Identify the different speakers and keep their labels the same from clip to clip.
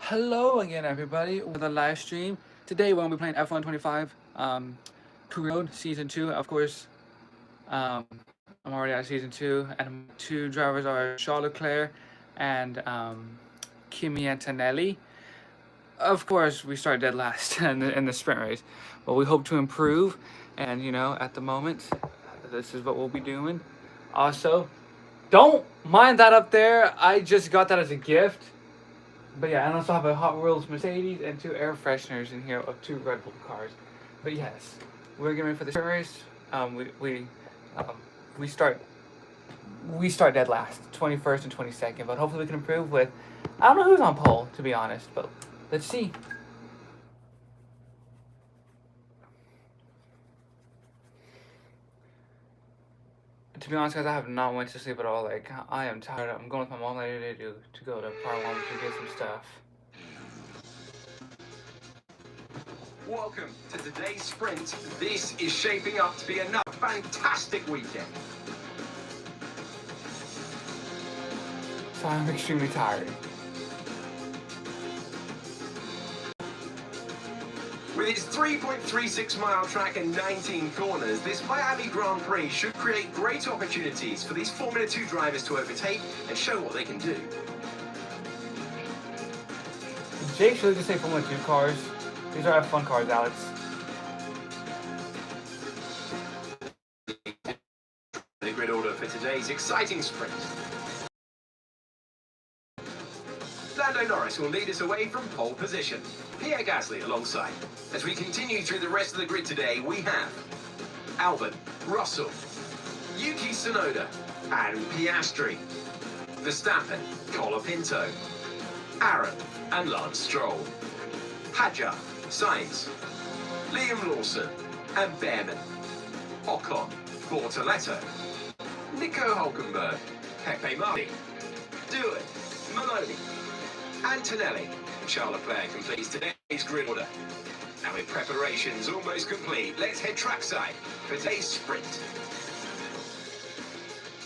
Speaker 1: Hello again, everybody, with a live stream. Today we're gonna be playing F125 Career Mode Season 2. Of course, I'm already at Season 2, and my two drivers are Charles Leclerc and Kimi Antonelli. Of course, we started dead last in the sprint race, but we hope to improve. And at the moment, this is what we'll be doing. Also, don't mind that up there. I just got that as a gift. But yeah, and I also have a Hot Wheels Mercedes and two air fresheners in here of two Red Bull cars. But yes, we're getting ready for the sprint race. We start dead last, 21st and 22nd. But hopefully we can improve with. I don't know who's on pole, to be honest, but let's see. To be honest, guys, I have not went to sleep at all. Like, I am tired. I'm going with my mom later to go to Part 1 to get some stuff.
Speaker 2: Welcome to today's sprint. This is shaping up to be another fantastic weekend.
Speaker 1: So I'm extremely tired.
Speaker 2: With its 3.36-mile track and 19 corners, this Miami Grand Prix should create great opportunities for these Formula 2 drivers to overtake and show what they can do.
Speaker 1: Jake should just say Formula 2 cars. These are F1 cars, Alex.
Speaker 2: The grid order for today's exciting sprint. Lando Norris will lead us away from pole position. Pierre Gasly alongside. As we continue through the rest of the grid today, we have Albon, Russell, Yuki Tsunoda, and Piastri, Verstappen, Colapinto, Aaron, and Lance Stroll, Hadjar, Sainz, Liam Lawson, and Behrman, Ocon, Bortoletto, Nico Hulkenberg, Pepe Marti, Dewey, Maloney, Antonelli, and Charles Leclerc completes today's grid order. Now with preparations almost complete, let's head trackside for today's sprint.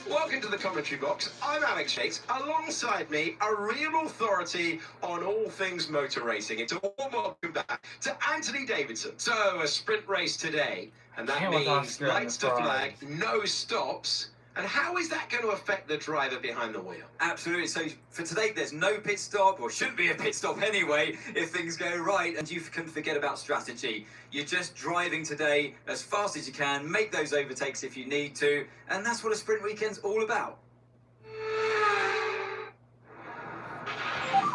Speaker 2: Welcome to the commentary box. I'm Alex Yates. Alongside me, a real authority on all things motor racing. It's a warm welcome back to Anthony Davidson. So, a sprint race today, and that means lights to flag, no stops. And how is that going to affect the driver behind the wheel?
Speaker 3: Absolutely. So for today, there's no pit stop, or shouldn't be a pit stop anyway, if things go right. And you can forget about strategy. You're just driving today as fast as you can, make those overtakes if you need to. And that's what a sprint weekend's all about.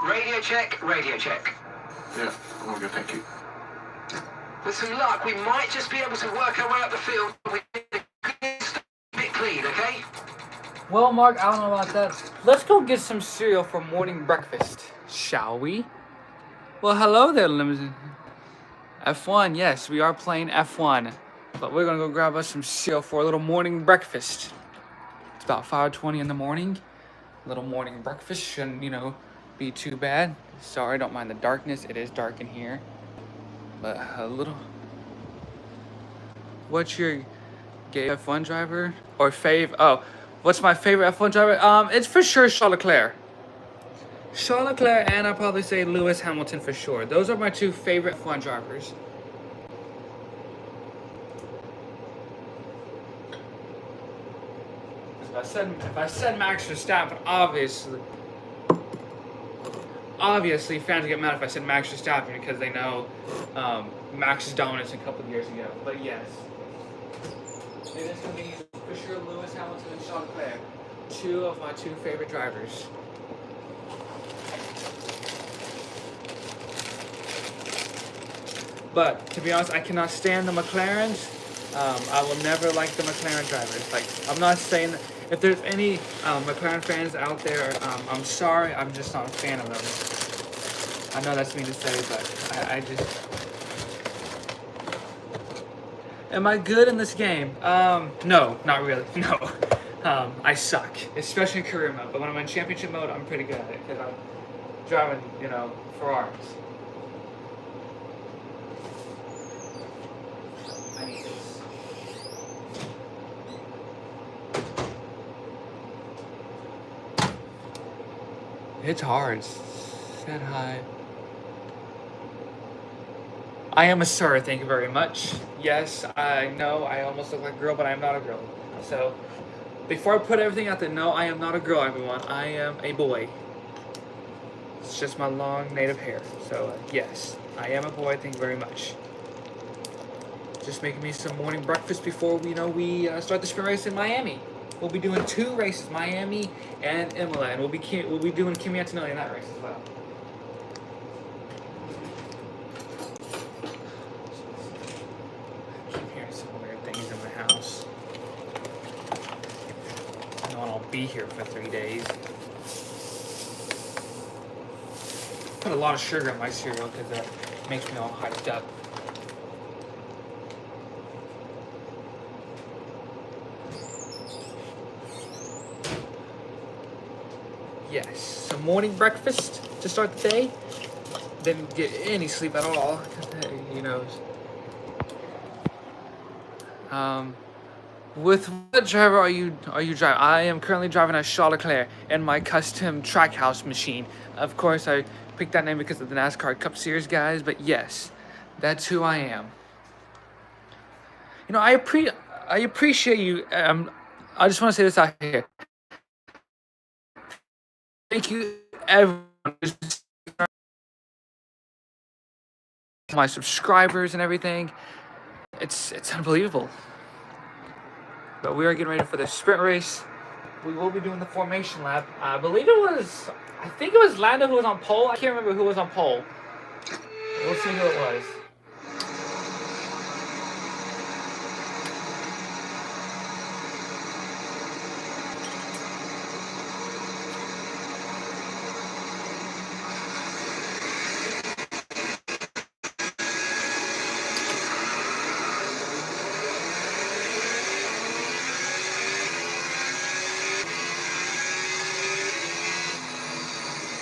Speaker 2: Radio check, radio check.
Speaker 4: Yeah, all good, thank you.
Speaker 2: With some luck, we might just be able to work our way up the field with a bit clean, okay?
Speaker 1: Well, Mark, I don't know about that. Let's go get some cereal for morning breakfast, shall we? Well, hello there, limousine. F1, yes, we are playing F1. But we're gonna go grab us some cereal for a little morning breakfast. It's about 5:20 in the morning. A little morning breakfast shouldn't, be too bad. Sorry, don't mind the darkness. It is dark in here. But a little... What's your gay F1 driver? Or what's my favorite F1 driver? It's for sure Charles Leclerc. Charles Leclerc, and I'll probably say Lewis Hamilton for sure. Those are my two favorite F1 drivers. If I said Max Verstappen, obviously fans will get mad if I said Max Verstappen because they know Max's dominance a couple of years ago. But yes, it is going to be for sure Lewis Hamilton and Charles Leclerc, two of my two favorite drivers. But to be honest, I cannot stand the McLarens. I will never like the McLaren drivers. Like, I'm not saying that if there's any McLaren fans out there, I'm sorry, I'm just not a fan of them. I know that's mean to say, but I just... Am I good in this game? No, not really, no. I suck, especially in career mode. But when I'm in championship mode, I'm pretty good at it because I'm driving, Ferraris. I need this. It's hard. Said hi. I am a sir, thank you very much. Yes, I know I almost look like a girl, but I am not a girl. So, before I put everything out there, no, I am not a girl, everyone. I am a boy. It's just my long native hair. So, yes, I am a boy, thank you very much. Just making me some morning breakfast before we start the sprint race in Miami. We'll be doing 2 races, Miami and Imola, and we'll be doing Kimi Antonelli in that race as well. I keep hearing some weird things in my house. I know I'll be here for 3 days. Put a lot of sugar in my cereal because that makes me all hyped up. Yes, some morning breakfast to start the day. Didn't get any sleep at all. You know. With what driver are you driving? I am currently driving a LECLERC in my custom Trackhouse machine. Of course, I picked that name because of the NASCAR Cup Series guys. But yes, that's who I am. You know, I appreciate you. I just want to say this out here. Thank you, everyone. My subscribers and everything. It's unbelievable. But we are getting ready for the sprint race. We will be doing the formation lap. I think it was Lando who was on pole. I can't remember who was on pole. We'll see who it was.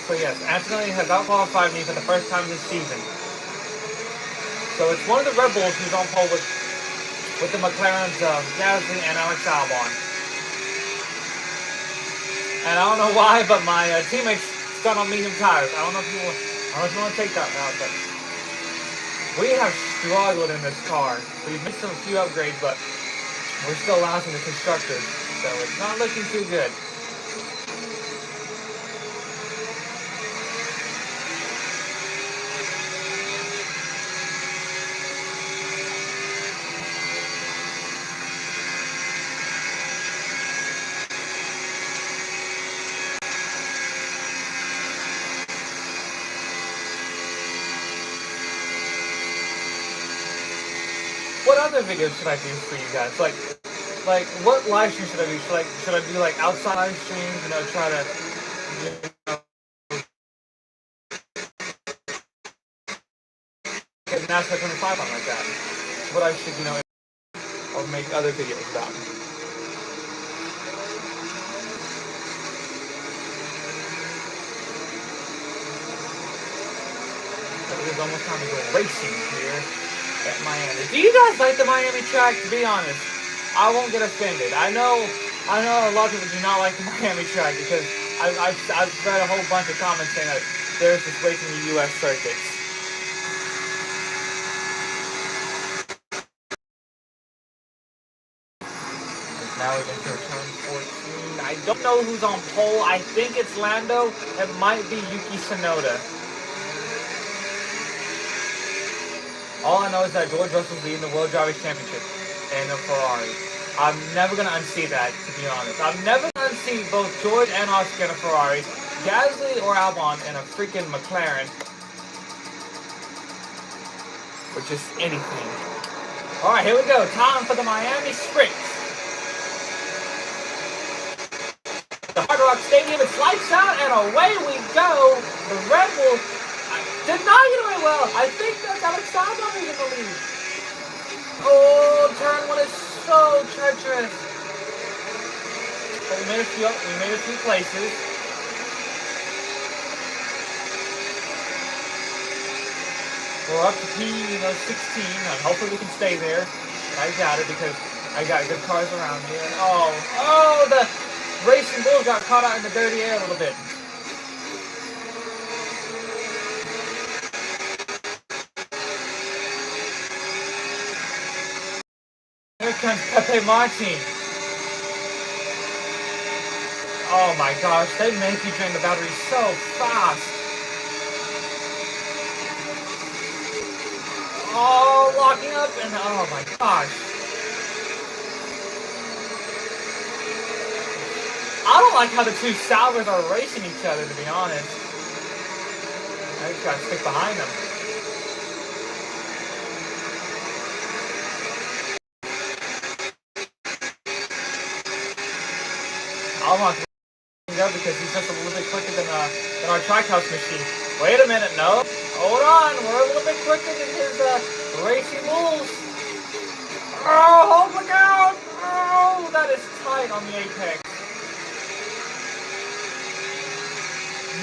Speaker 1: So yes, Antonelli has out-qualified me for the first time this season. So it's one of the Red Bulls who's on pole with the McLarens Gasly and Alex Albon. And I don't know why, but my teammates stuck on medium tires. I don't know if you want to take that route, but we have struggled in this car. We've missed a few upgrades, but we're still last in the constructors, so it's not looking too good. What other videos should I do for you guys? Like what live stream should I do? Should I do like outside live streams? You know, try to get NASCAR 25 on like that. What I should or make other videos about. It is almost time to go racing here at Miami. Do you guys like the Miami track? To be honest, I won't get offended. I know a lot of people do not like the Miami track because I've read a whole bunch of comments saying that there's this racing in the U.S. circuits. Now we enter turn 14. I don't know who's on pole. I think it's Lando. It might be Yuki Tsunoda. All I know is that George Russell's leading the World Drivers' Championship in a Ferrari. I'm never going to unsee that, to be honest. I'm never going to unsee both George and Oscar in a Ferrari, Gasly or Albon in a freaking McLaren, or just anything. Alright, here we go. Time for the Miami Sprint. The Hard Rock Stadium, it's lights out, and away we go. The Red Bull did not get away well. I think that's Alex Albon who's in the lead. Oh, turn 1 is so treacherous. But we made a few places. We're up to P16, and hopefully we can stay there. But I doubt it because I got good cars around me. And oh, the Racing Bulls got caught out in the dirty air a little bit. comes Pepe Martin. Oh my gosh, they make you drain the battery so fast. Oh, locking up and oh my gosh. I don't like how the two Salvers are racing each other, to be honest. I just gotta stick behind them. I want to go because he's just a little bit quicker than our Trackhouse machine. Wait a minute, no. Hold on, we're a little bit quicker than his racing bulls. Oh, look out! Oh, that is tight on the apex.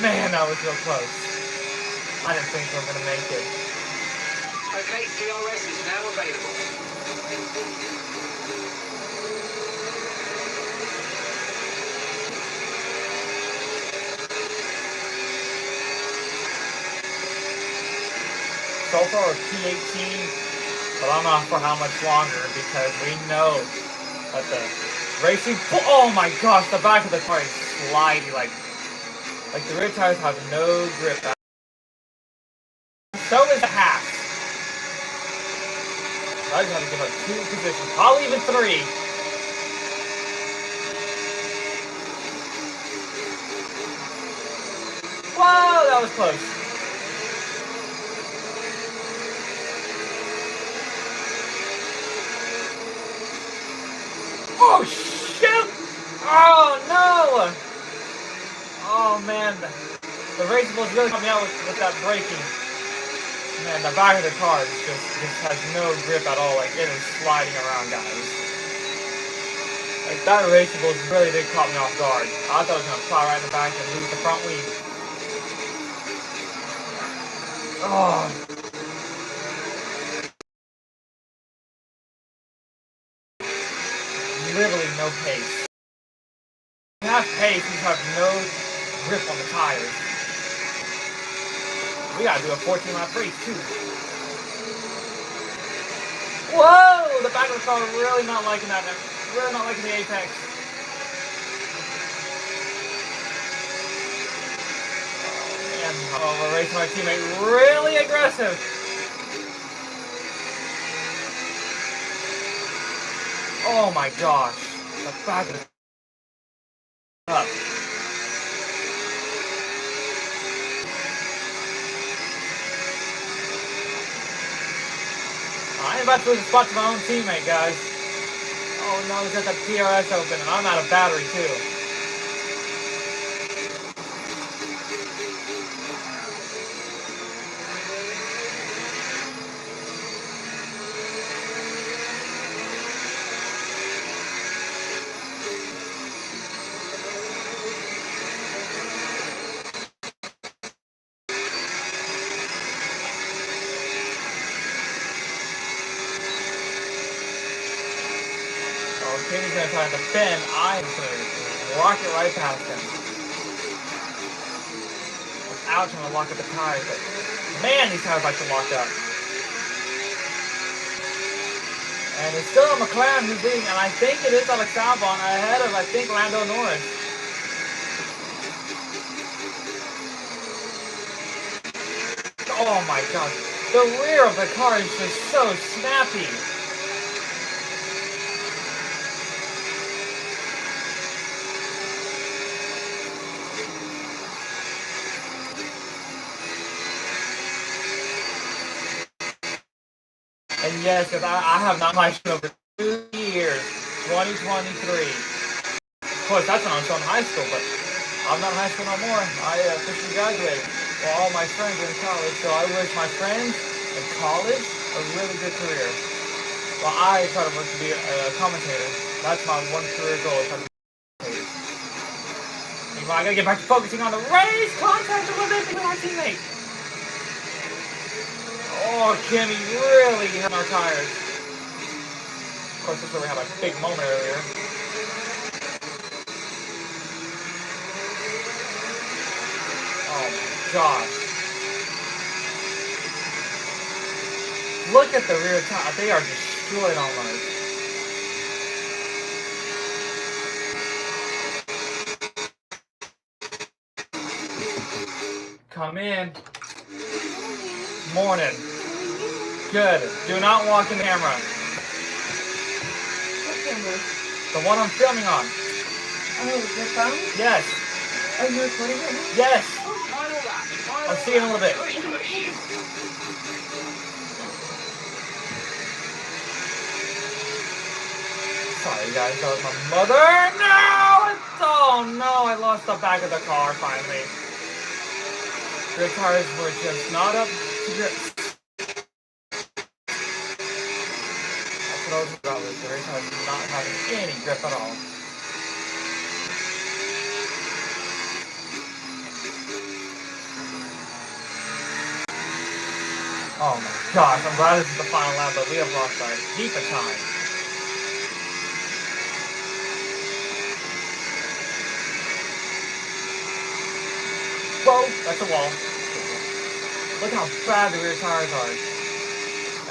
Speaker 1: Man, that was real close. I didn't think we were gonna make it.
Speaker 2: Okay, DRS is now available.
Speaker 1: So far we're P18, but I'm not for how much longer because we know that the racing. Oh my gosh, the back of the car is sliding like the rear tires have no grip. So is the half. I just have to give up 2 positions, probably even 3. Whoa, that was close. Oh shoot! Oh no! Oh man, the raceables really got me out with that braking. Man, the back of the car just has no grip at all. Like, it is sliding around, guys. Like, that raceable really did caught me off guard. I thought I was going to plow right in the back and lose the front wing. Oh. Literally no pace. You have pace, you have no grip on the tires. We gotta do a 14-lap race, too. Whoa! The back of the car really not liking that. Really not liking the apex. Oh, we're racing our teammate really aggressive. Oh my gosh. The back of the up. I ain't about to lose a spot to my own teammate, guys. Oh no, he's got the PRS open, and I'm out of battery too. Kimmy's gonna try to defend. I'm just gonna rock it right past him. Without trying to lock up the tires, but man, these tires like to lock up. And it's still a McLaren who's leading, and I think it is Alex Albon ahead of, I think, Lando Norris. Oh my god, the rear of the car is just so snappy. And yes, because I have not licensed over 2 years, 2023. Of course, that's when I was still in high school, but I'm not in high school no more. I officially graduated. Well, all my friends are in college, so I wish my friends in college a really good career. Well, I try to work to be a commentator. That's my one career goal, try to be a commentator. Meanwhile, I gotta get back to focusing on the race contact a little bit with our teammate. Oh, Kimmy really hit our tires. Of course, that's where we had a big moment earlier. Oh my gosh. Look at the rear tire. They are destroyed almost. Come in. Morning. Good. Do not walk in the camera.
Speaker 5: What camera?
Speaker 1: The one I'm filming on.
Speaker 5: Oh, your phone?
Speaker 1: Yes.
Speaker 5: Oh, you're recording right now?
Speaker 1: Yes.
Speaker 2: Final lap.
Speaker 1: I'll see you in a little bit.
Speaker 2: Push, push.
Speaker 1: Sorry guys, that was my mother. No! Oh no, I lost the back of the car finally. The tires were just not up to grips. That's what I was about with the race tires not having any grip at all. Oh my gosh, I'm glad this is the final lap, but we have lost our heap of time. Whoa, that's a wall. Look how bad the rear tires are.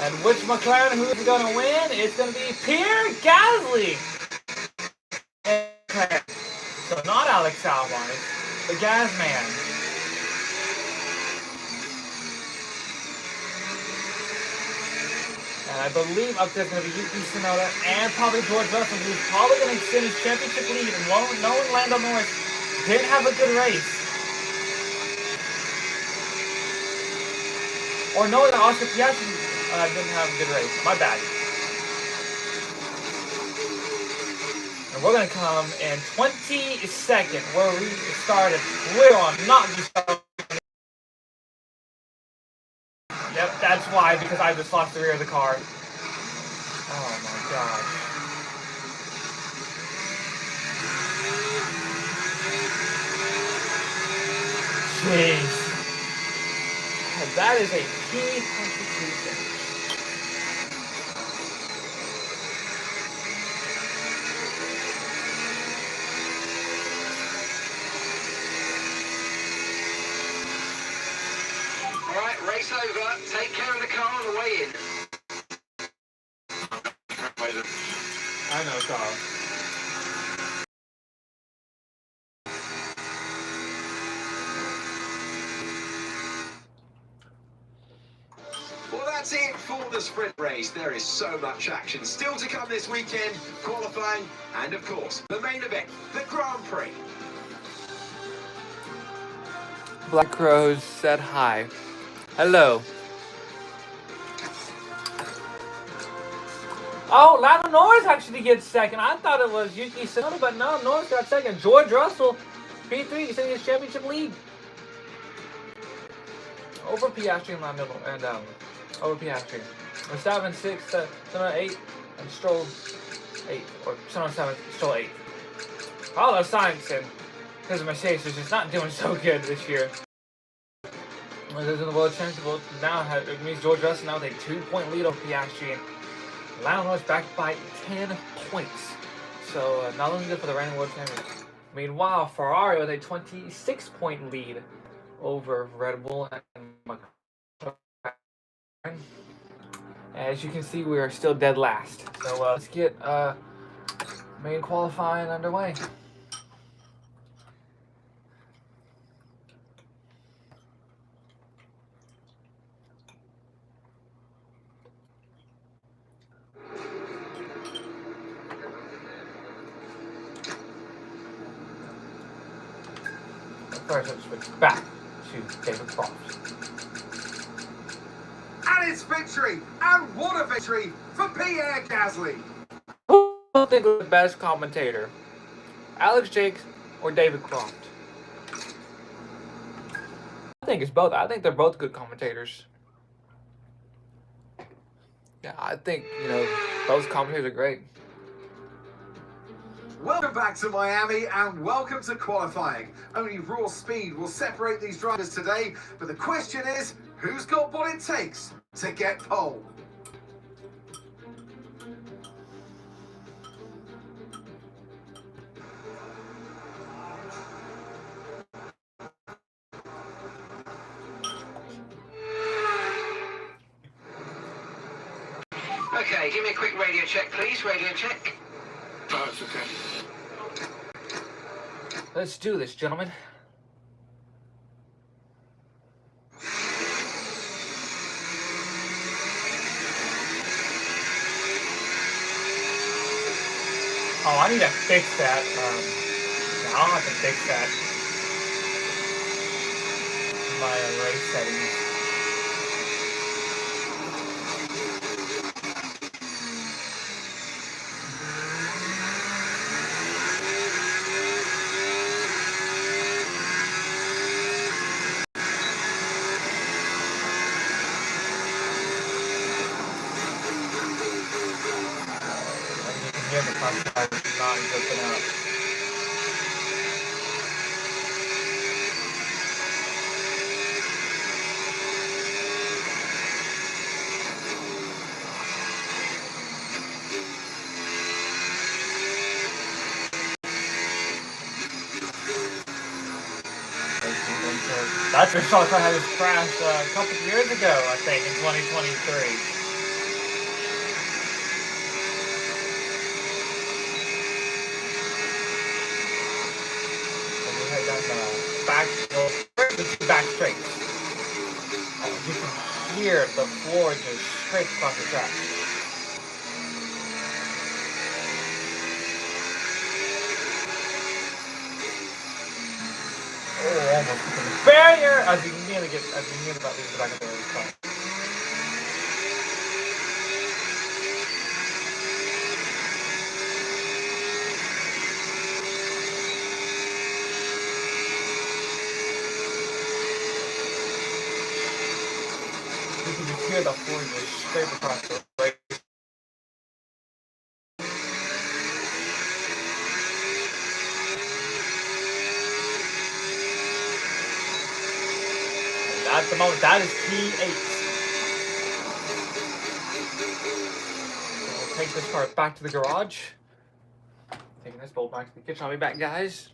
Speaker 1: And which McLaren who's going to win? It's going to be Pierre Gasly. So not Alex Albon, it's the Gas Man. And I believe up there's going to be Yuki Tsunoda and probably George Russell, who's probably going to extend his championship lead. And knowing Lando Norris didn't have a good race. Or knowing that Oscar Piastri didn't have a good race. My bad. And we're going to come in 22nd where we started. We're on not just. Yep, that's why, because I just lost the rear of the car. Oh my gosh. Jeez. That is a P22 finish.
Speaker 2: Alright, race over. Take care of the car on the way in.
Speaker 1: I know, Carl.
Speaker 2: Well, that's it for the sprint race. There is so much action still to come this weekend, qualifying, and of course, the main event, the Grand Prix.
Speaker 1: Black Rose said hi. Hello. Oh, Lando Norris actually gets second. I thought it was Yuki Tsunoda, but no, Norris got second. George Russell, P3, extending his championship lead. Over Piastri and Lando, and over Piastri. Verstappen 6, Tsunoda 8, and Stroll 8, or Tsunoda 7, Stroll 8. Although Sainz and his Mercedes is just not doing so good this year. There's in the World Championship now, it means George Russell now with a 2-point lead over Piastri, and Lando Norris back by 10 points. So not only good for the reigning World Championship. Meanwhile, Ferrari with a 26-point lead over Red Bull and McLaren. As you can see, we are still dead last. So let's get main qualifying underway. First, let's switch back to David Croft.
Speaker 2: And it's victory, and what a victory for Pierre Gasly.
Speaker 1: Who do you think was the best commentator? Alex Jakes or David Croft? I think it's both. I think they're both good commentators. Yeah, I think, those commentators are great.
Speaker 2: Welcome back to Miami and welcome to qualifying. Only raw speed will separate these drivers today, but the question is, who's got what it takes to get pole? Okay, give me a quick radio check, please. Radio check.
Speaker 4: Oh, it's okay.
Speaker 1: Let's do this, gentlemen. need to fix that. I'll have to fix that. My race settings. You can hear the contract not dripping out. That's what I had this crash a couple of years ago, I think, in 2023. And we had done the back straight. You can hear the floor just straight across the track. Oh, almost hit the barrier as you nearly about to get the back of the car. You can just hear the floor just straight across the race. At the moment, that is P8. So we'll take this car back to the garage. Taking this bolt back to the kitchen. I'll be back, guys.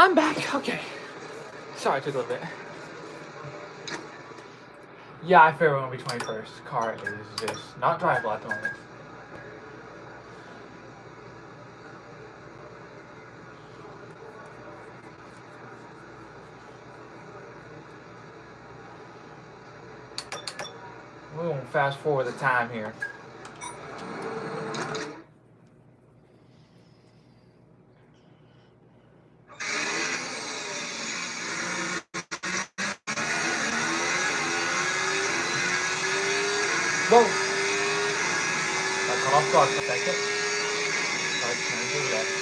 Speaker 1: I'm back. Okay. Sorry, it took a little bit. Yeah, I figure we're gonna be 21st. Car is just not drivable at the moment. We're gonna fast forward the time here. Whoa! I cut off guard for a second. Try to turn to the left.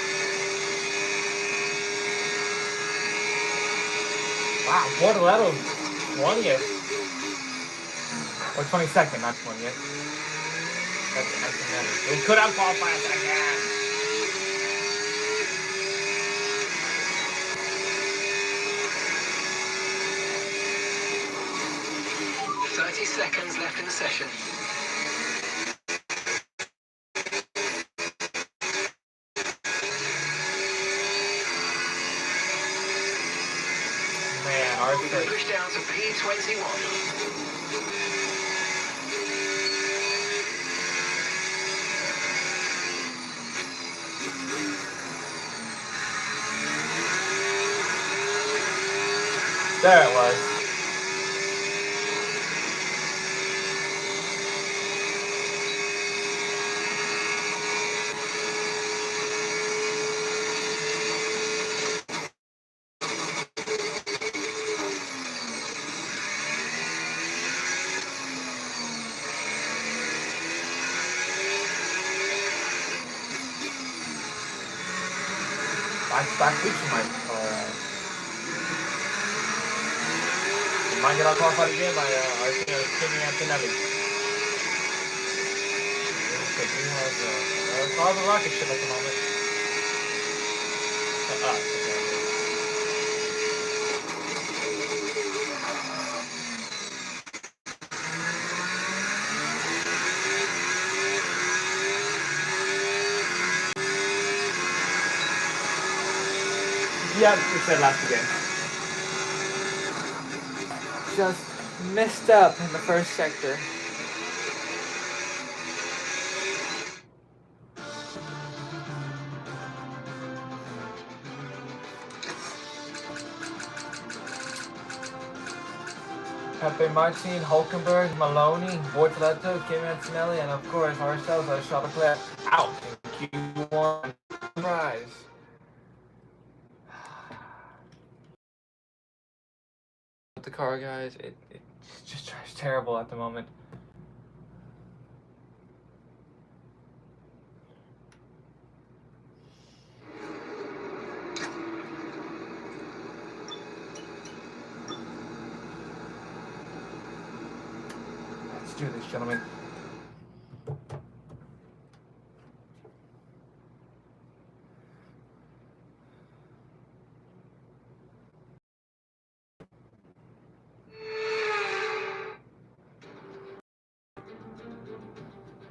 Speaker 1: Wow, Bortoletto 20th. Or 22nd, not 20th. That's better. We could have qualified second.
Speaker 2: 30 seconds left in the session.
Speaker 1: Man, our
Speaker 2: We can push down to P21.
Speaker 1: There it was. Back feature might might get our qualified again by our Kimi Antonelli. He has all the rocket ship at the moment. Yeah, we said last again. Just messed up in the first sector. Pepe Martin, Hulkenberg, Maloney, Bortoletto, Kimi Antonelli, and of course ourselves, Charles Leclerc, out in Q1. Surprise. The car, guys, it's just terrible at the moment. Let's do this, gentlemen.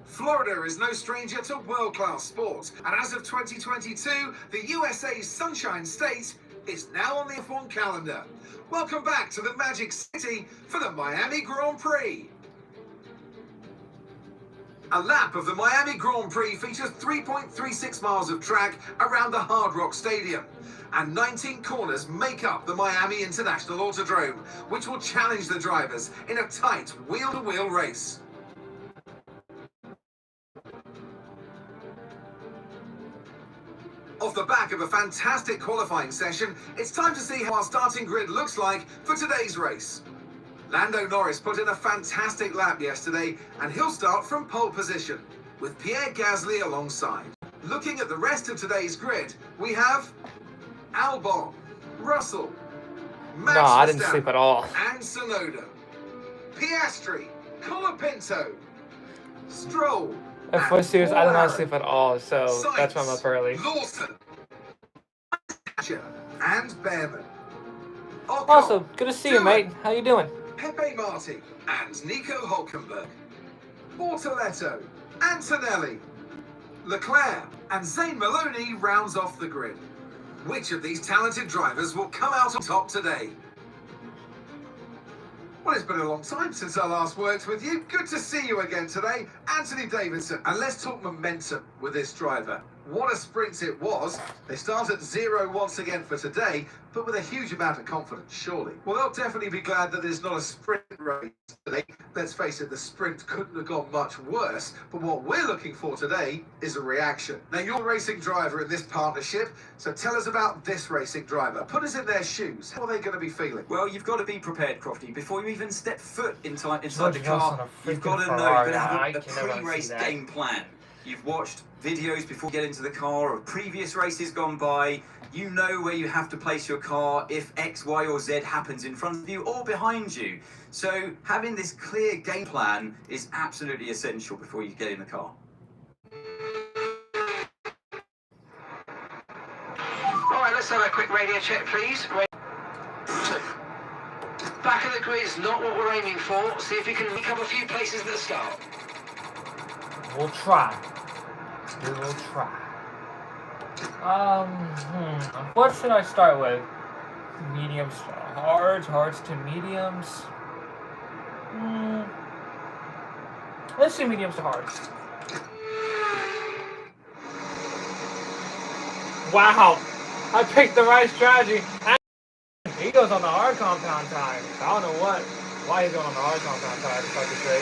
Speaker 2: Florida is no stranger to world-class sports, and as of 2022, the USA's Sunshine State is now on the F1 calendar. Welcome back to the Magic City for the Miami Grand Prix. A lap of the Miami Grand Prix features 3.36 miles of track around the Hard Rock Stadium, and 19 corners make up the Miami International Autodrome, which will challenge the drivers in a tight wheel-to-wheel race. Off the back of a fantastic qualifying session, it's time to see how our starting grid looks like for today's race. Lando Norris put in a fantastic lap yesterday, and he'll start from pole position, with Pierre Gasly alongside. Looking at the rest of today's grid, we have Albon, Russell, Max
Speaker 1: No, I didn't
Speaker 2: Verstappen,
Speaker 1: sleep at all.
Speaker 2: and Tsunoda, Piastri, Colapinto, Stroll,
Speaker 1: For serious, I did not
Speaker 2: Ferrari,
Speaker 1: sleep at all, so
Speaker 2: Sainz,
Speaker 1: that's why I'm up early.
Speaker 2: Lawson, and Behrman. Ocon,
Speaker 1: Also, good to see you,
Speaker 2: Stewart,
Speaker 1: mate. How you doing?
Speaker 2: Pepe Marti and Nico Hulkenberg, Bortoletto, Antonelli, Leclerc, and Zayn Maloney rounds off the grid. Which of these talented drivers will come out on top today? Well, it's been a long time since I last worked with you. Good to see you again today, Anthony Davidson. And let's talk momentum with this driver. What a sprint it was. They start at 0 once again for today, but with a huge amount of confidence, surely. Well, they'll definitely be glad that there's not a sprint race today. Let's face it, the sprint couldn't have gone much worse, but what we're looking for today is a reaction. Now, you're a racing driver in this partnership, so tell us about this racing driver. Put us in their shoes. How are they going to be feeling?
Speaker 3: Well, you've got to be prepared, Crofty. Before you even step foot inside the
Speaker 1: George Russell
Speaker 3: car,
Speaker 1: on a
Speaker 3: you've got to
Speaker 1: freaking
Speaker 3: know, you've got to
Speaker 1: Ferrari.
Speaker 3: have a
Speaker 1: I can never
Speaker 3: pre-race
Speaker 1: see that.
Speaker 3: game plan. You've watched videos before you get into the car of previous races gone by. You know where you have to place your car if X, Y, or Z happens in front of you or behind you. So having this clear game plan is absolutely essential before you get in the car.
Speaker 2: All right, let's have a quick radio check, please. Back of the grid is not what we're aiming for. See if we can recover a few places at the start.
Speaker 1: We'll try. We will try. What should I start with? Mediums to hards, hards to mediums. Let's do mediums to hards. Wow, I picked the right strategy. He goes goes on the hard compound tire. I don't know why he's going on the hard compound tire, if I could say.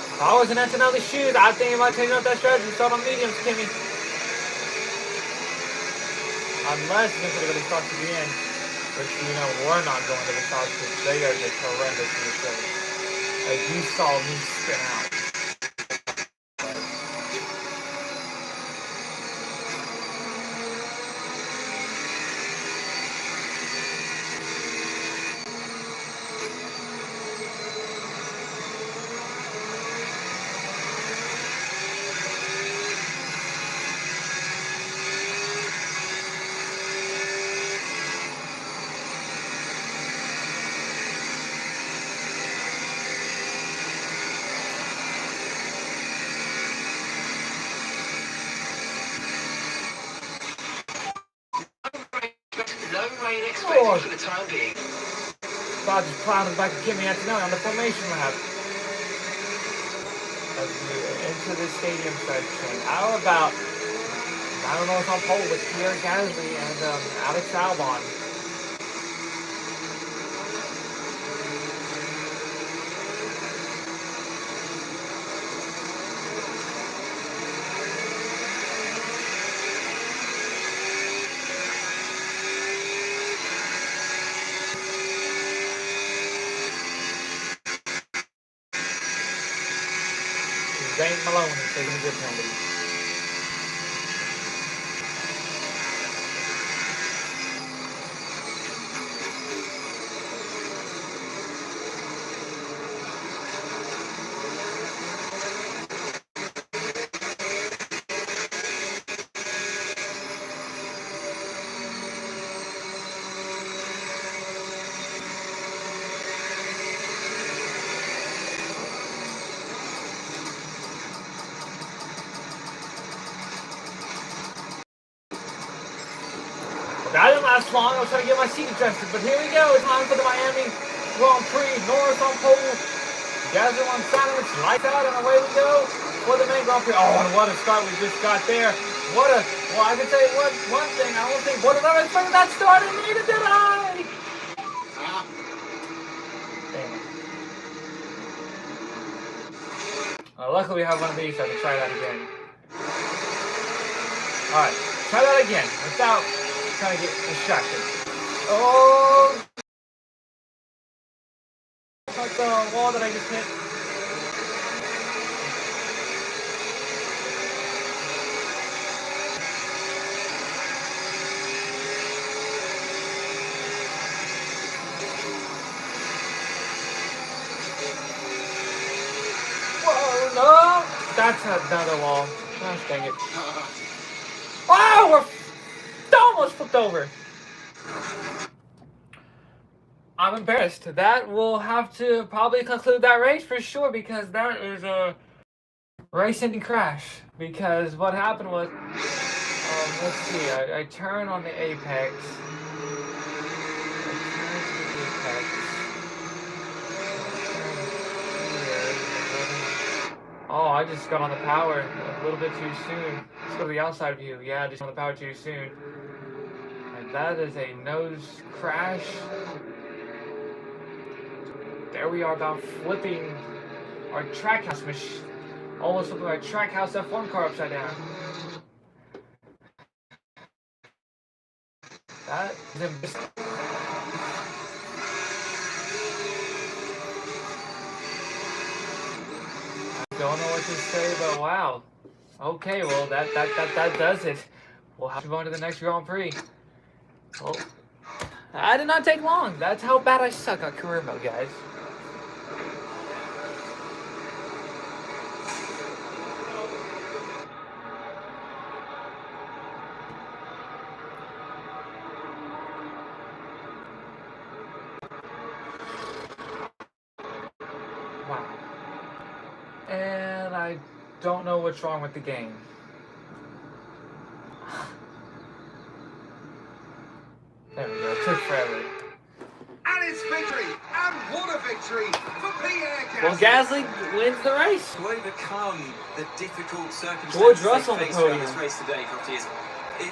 Speaker 1: If I was in Antonelli's shoes, I'd think about taking up that strategy and start on mediums, Kimmy. Unless you're going to start to the end, which you know we're not going to the start because they are just horrendous in this show. Like you saw me spin out.
Speaker 2: No rain expected for the time being.
Speaker 1: Bob just plowing back to Kimmy Antonelli on the formation lap. As we into the stadium section. How about, I don't know if I'm pole with Pierre Gasly and Alex Albon. Zane Maloney taking a good penalty. That didn't last long. I was trying to get my seat adjusted, but here we go. It's time for the Miami Grand Prix. Norris on pole. Gasly on silence. Lights out, and away we go for the main Grand Prix. Oh, and what a start we just got there. Well, I can tell you one thing. I don't think, what did I expect that start? And neither did I. Damn. Luckily, we have one of these, so I can try that again. Alright, try that again without trying to get distracted. Oh! Like the wall that I just hit. Whoa, no! That's another wall. Gosh dang it. Wow, we're almost flipped over. I'm embarrassed. That will have to probably conclude that race for sure because that is a race-ending crash. Because what happened was, let's see, I turn on the apex. Oh, I just got on the power a little bit too soon. Let's go to the outside view. Yeah, I just got on the power too soon. And that is a nose crash. There we are about flipping our trackhouse machine. Almost flipping our trackhouse F1 car upside down. That is embarrassing. Don't know what to say, but wow. Okay, well that does it. We'll have to go on to the next Grand Prix. Well, that did not take long. That's how bad I suck at career mode, guys. Wow. And I don't know what's wrong with the game. There we go. It took forever.
Speaker 2: victory for Pierre Gasly.
Speaker 1: Well, Gasly wins the race.
Speaker 3: To overcome the difficult circumstances
Speaker 1: George
Speaker 3: they
Speaker 1: Russell on the
Speaker 3: faced throughout
Speaker 1: podium.
Speaker 3: this race today, Crofty,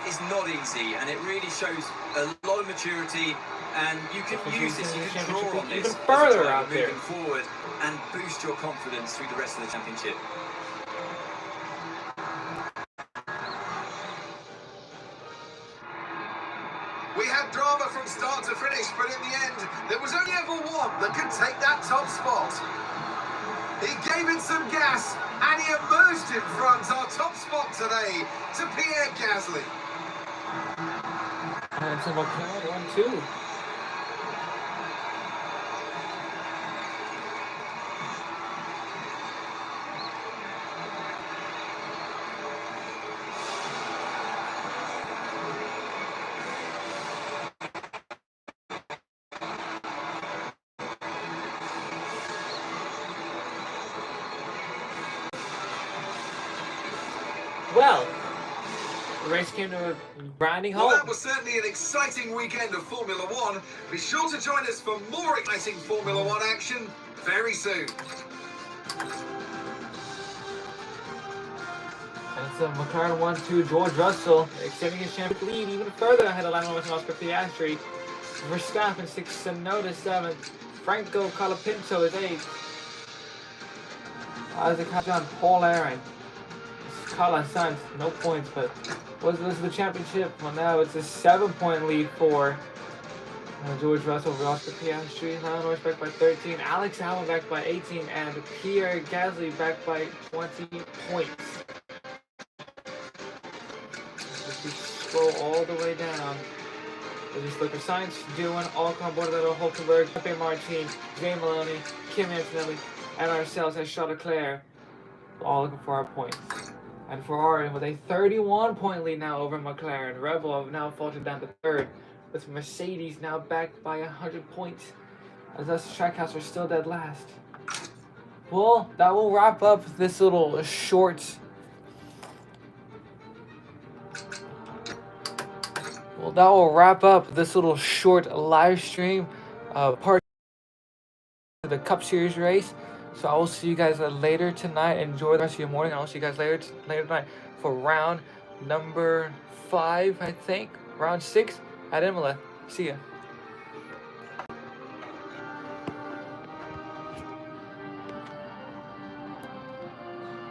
Speaker 3: is not easy, and it really shows a lot of maturity. And you can use this, you can draw on this
Speaker 1: even further
Speaker 3: as a driver
Speaker 1: out there.
Speaker 3: moving forward and boost your confidence through the rest of the championship.
Speaker 2: We had drama from start to finish, but in the end, there was only ever one that could take that top spot. He gave it some gas, and he emerged in front. Our top spot today to Pierre Gasly.
Speaker 1: And some McLaren 1-2. Well, the race came to a grinding
Speaker 2: Well,
Speaker 1: halt.
Speaker 2: that was certainly an exciting weekend of Formula One. Be sure to join us for more exciting Formula One action very soon.
Speaker 1: And it's a McLaren 1-2. George Russell extending his championship lead even further ahead of Lando Norris and Oscar Piastri. Verstappen 6th, Tsunoda 7th. Franco Colapinto is 8th. Isaac Hassan, Paul Aaron. Carlos Sainz, no points, but was the championship? Well, now it's a 7-point lead for George Russell over Oscar Piastri. Lando Norris back by 13. Alex Albon back by 18. And Pierre Gasly back by 20 points. If we scroll all the way down, there's LECLERC Sainz, Doohan, Ocon, Bordello, Hulkenberg, Pepe Martin, Jay Maloney, Kim Antonelli, and ourselves as Charles Leclerc, all looking for our points. And Ferrari with a 31-point lead now over McLaren. Red Bull have now faltered down to 3rd, with Mercedes now back by 100 points, as us Trackhouse are still dead last. Well, that will wrap up this little short. Well, that will wrap up this little short live stream part of the Cup Series race. So I will see you guys later tonight. Enjoy the rest of your morning. I'll see you guys later tonight for round number 5, I think. Round 6 at Imola. See ya.